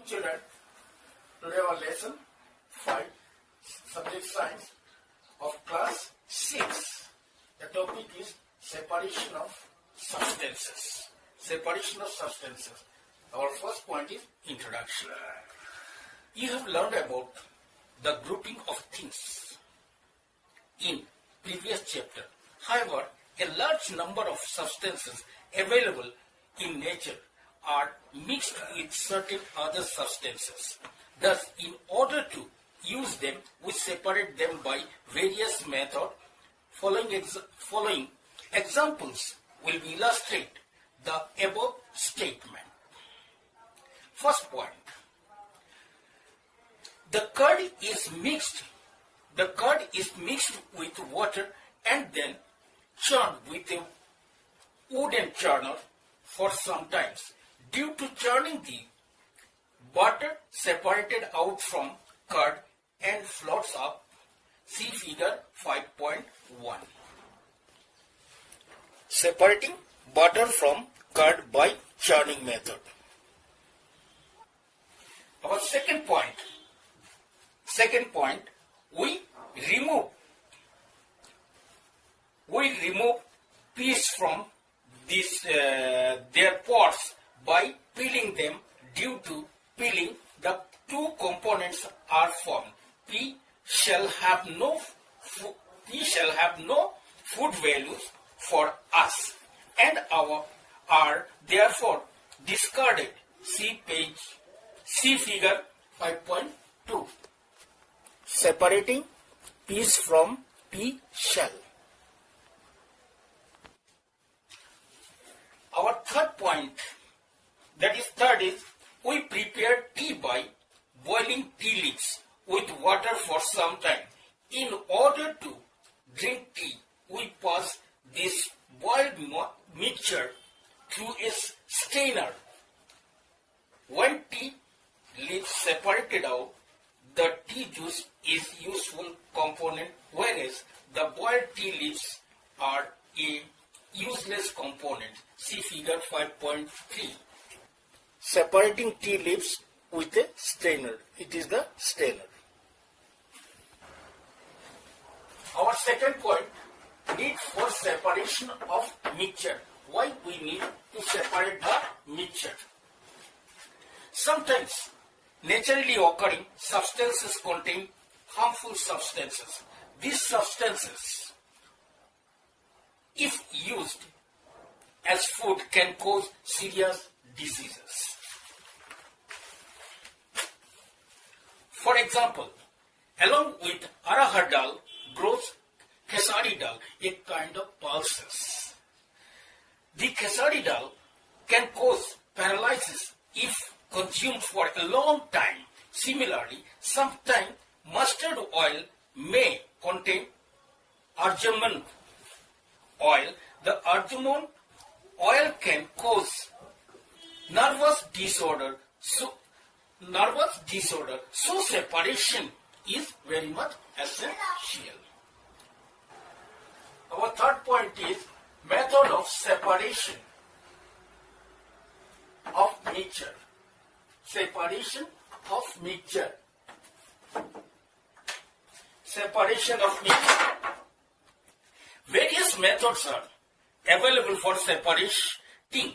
Children, today our lesson 5, subject science of class 6. The topic is separation of substances. Separation of substances. Our first point is introduction. You have learned about the grouping of things in previous chapter. However, a large number of substances available in nature are mixed with certain other substances. Thus, in order to use them, we separate them by various methods. Following examples will illustrate the above statement. First point. The curd is mixed with water and then churned with a wooden churner for some time. Due to churning, the butter separated out from curd and floats up. See figure 5.1. Separating butter from curd by churning method. Our second point, we remove peas from their pods by peeling them. Due to peeling, the two components are formed. Pea shall have no food values for us and are therefore discarded. See figure 5.2. Separating peas from pea shell. Our third is we prepare tea by boiling tea leaves with water for some time. In order to drink tea, we pass this boiled mixture through a strainer. When tea leaves separated out, the tea juice is useful component, whereas the boiled tea leaves are a useless component. See figure 5.3. Separating tea leaves with a strainer. It is the strainer. Our second point, need for separation of mixture. Why we need to separate the mixture? Sometimes naturally occurring substances contain harmful substances. These substances, if used as food, can cause serious diseases. For example, along with arahar dal grows kesari dal, a kind of pulses. The kesari dal can cause paralysis if consumed for a long time. Similarly, sometimes mustard oil may contain argemone oil. The argemone oil can cause nervous disorder. So separation is very much essential. Our third point is method of separation of mixture. Separation of mixture. Separation of mixture. Various methods are available for separating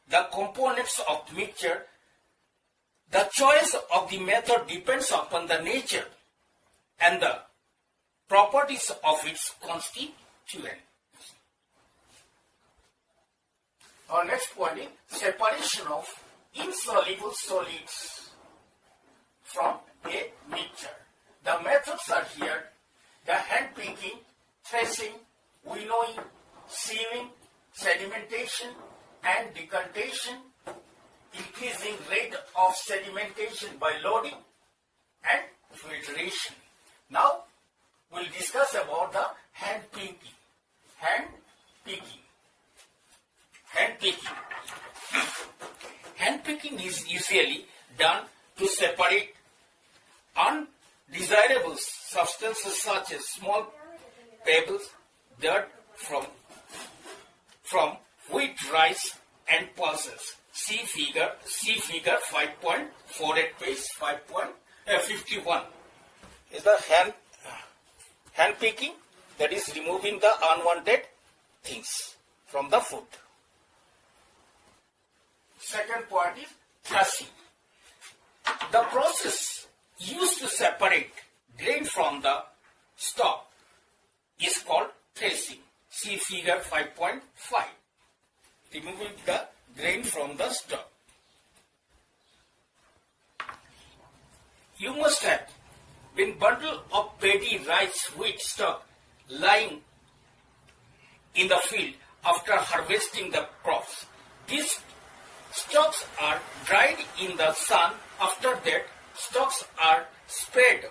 the components of mixture. The choice of the method depends upon the nature and the properties of its constituent. Our next point is separation of insoluble solids from a mixture. The methods are here: the hand picking, threshing, winnowing, sieving, sedimentation and decantation, increasing rate of sedimentation by loading, and filtration. Now we'll discuss about the hand picking. Hand picking is usually done to separate undesirable substances such as small pebbles, dirt from wheat, rice, and pulses. See figure 5.48 page 5.51 is the hand picking, that is removing the unwanted things from the food. Second point is threshing. The process used to separate grain from the stalk is called threshing. See figure 5.5. Removing the grain from the stalk. You must have been bundle of paddy, rice, wheat stalk lying in the field after harvesting the crops. These stalks are dried in the sun. After that, stalks are spread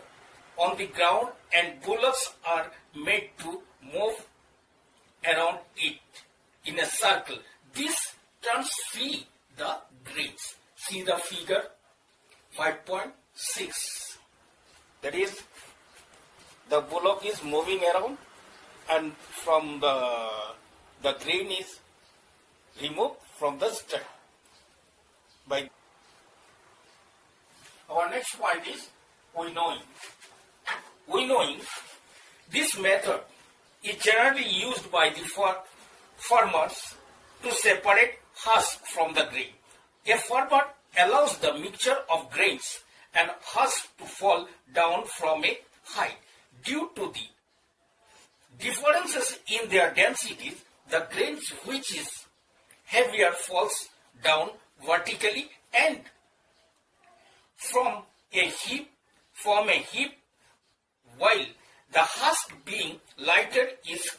on the ground and bullocks are made to move around it in a circle. This turns free the grains. See the figure 5.6. That is, the bullock is moving around and from the grain is removed from the stalk. Our next point is winnowing. Winnowing, this method is generally used by the farmers to separate husk from the grain. A farmer allows the mixture of grains and husk to fall down from a height. Due to the differences in their densities, the grains which is heavier falls down vertically and form a heap, while the husk being lighter is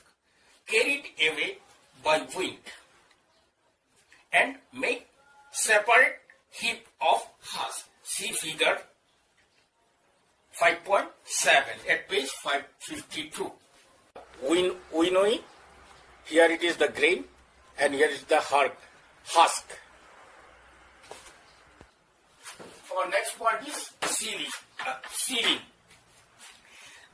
carried away by wind and make separate heap of husk. See figure 5.7 at page 552. Winnowing, here it is the grain and here is the husk. Our next point is sieving.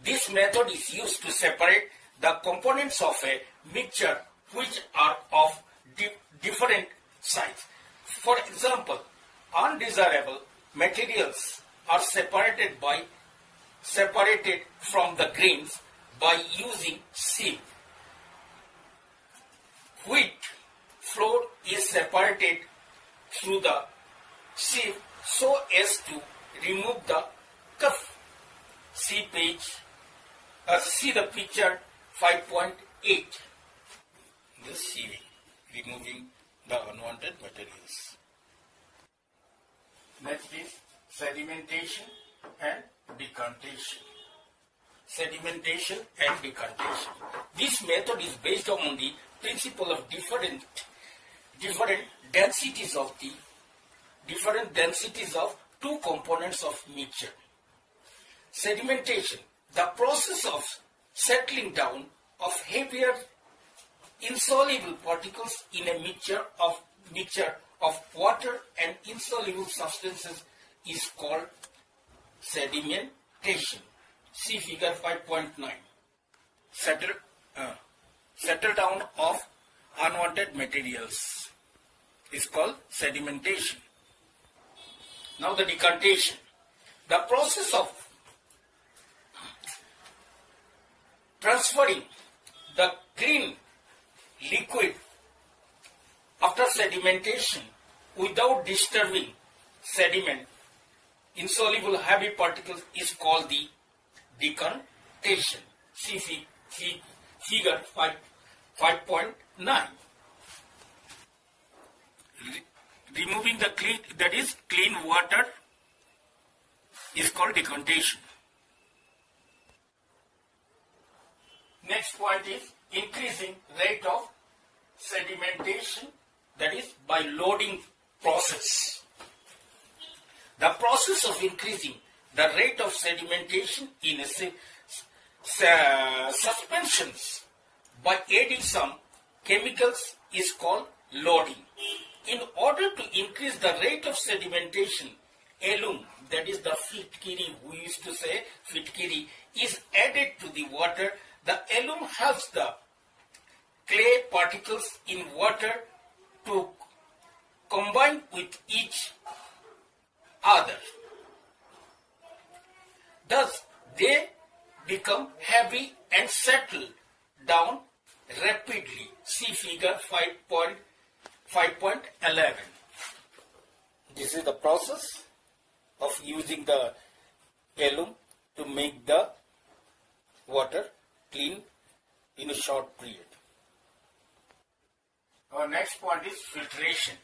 This method is used to separate the components of a mixture which are of different size. For example, undesirable materials are separated from the grains by using sieve. Wheat flour is separated through the sieve so as to remove the cuff. See the picture 5.8. This sieving, removing the unwanted materials. Next is sedimentation and decantation. Sedimentation and decantation. This method is based on the principle of different densities of two components of mixture. Sedimentation, the process of settling down of heavier insoluble particles in a mixture of water and insoluble substances is called sedimentation. See figure 5.9. Settle down of unwanted materials is called sedimentation. Now the decantation. The process of transferring the clean liquid after sedimentation without disturbing sediment, insoluble heavy particles is called the decantation. See figure 5.9. Removing the clean water is called decantation. Next point is increasing rate of sedimentation, that is by loading process. The process of increasing the rate of sedimentation in suspensions by adding some chemicals is called loading. In order to increase the rate of sedimentation, alum, that is the fitkiri, we used to say fitkiri, is added to the water. The alum helps the clay particles in water to combine with each other. Thus, they become heavy and settle down rapidly. See figure 5.11. This is the process of using the alum to make the water clean in a short period. Our next point is filtration.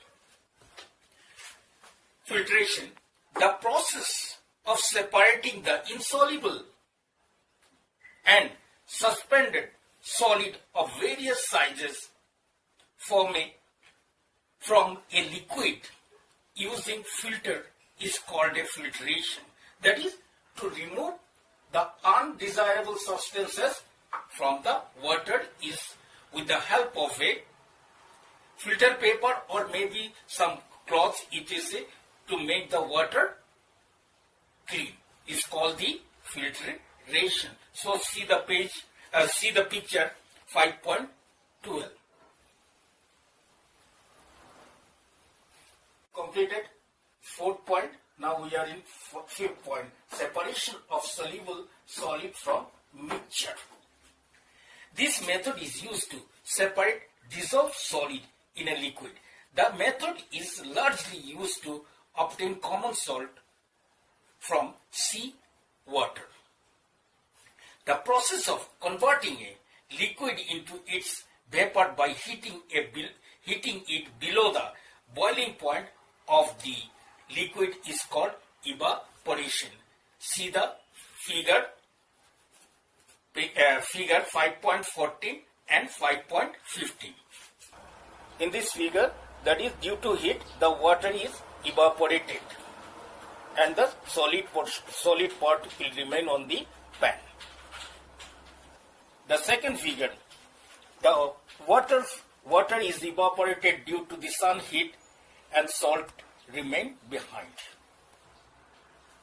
Filtration, the process of separating the insoluble and suspended solid of various sizes from a liquid using filter is called a filtration. That is, to remove the undesirable substances from the water is with the help of a filter paper or maybe some cloths etc. to make the water clean is called the filtration. So see the picture 5.12. Completed fourth point. Now we are in fifth point, separation of soluble solid from mixture. This method is used to separate dissolved solid in a liquid. The method is largely used to obtain common salt from sea water. The process of converting a liquid into its vapor by heating it below the boiling point of the liquid is called evaporation. See the figure 5.14 and 5.15. In this figure, that is due to heat, the water is evaporated and the solid part will remain on the pan. The second figure, the water is evaporated due to the sun heat and salt remain behind.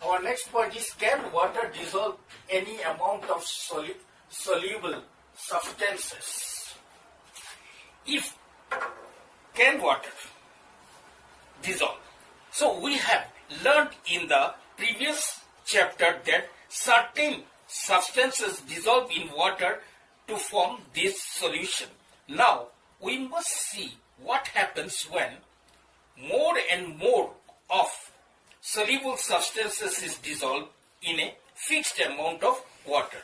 Our next point is, can water dissolve any amount of soluble substances? If can water dissolve? So we have learned in the previous chapter that certain substances dissolve in water to form this solution. Now we must see what happens when more and more of soluble substances is dissolved in a fixed amount of water.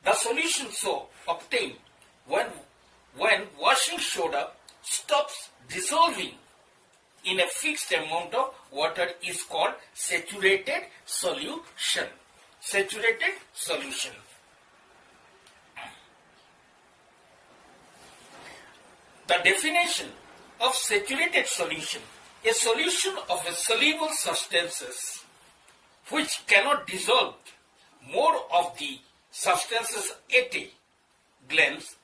The solution so obtained when washing soda stops dissolving in a fixed amount of water is called saturated solution. Saturated solution. The definition of saturated solution: a solution of a soluble substances which cannot dissolve more of the substances at a glance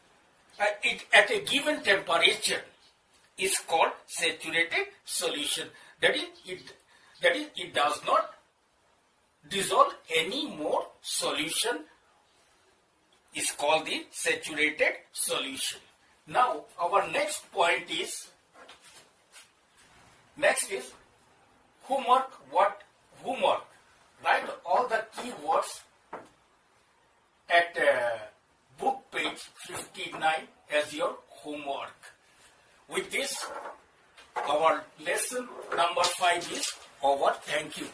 at a given temperature is called saturated solution. That is, it does not dissolve any more solution is called the saturated solution. Now our next point is homework. What homework? Write all the key words at book page 59 as your homework. With this, our lesson number 5 is over. Thank you.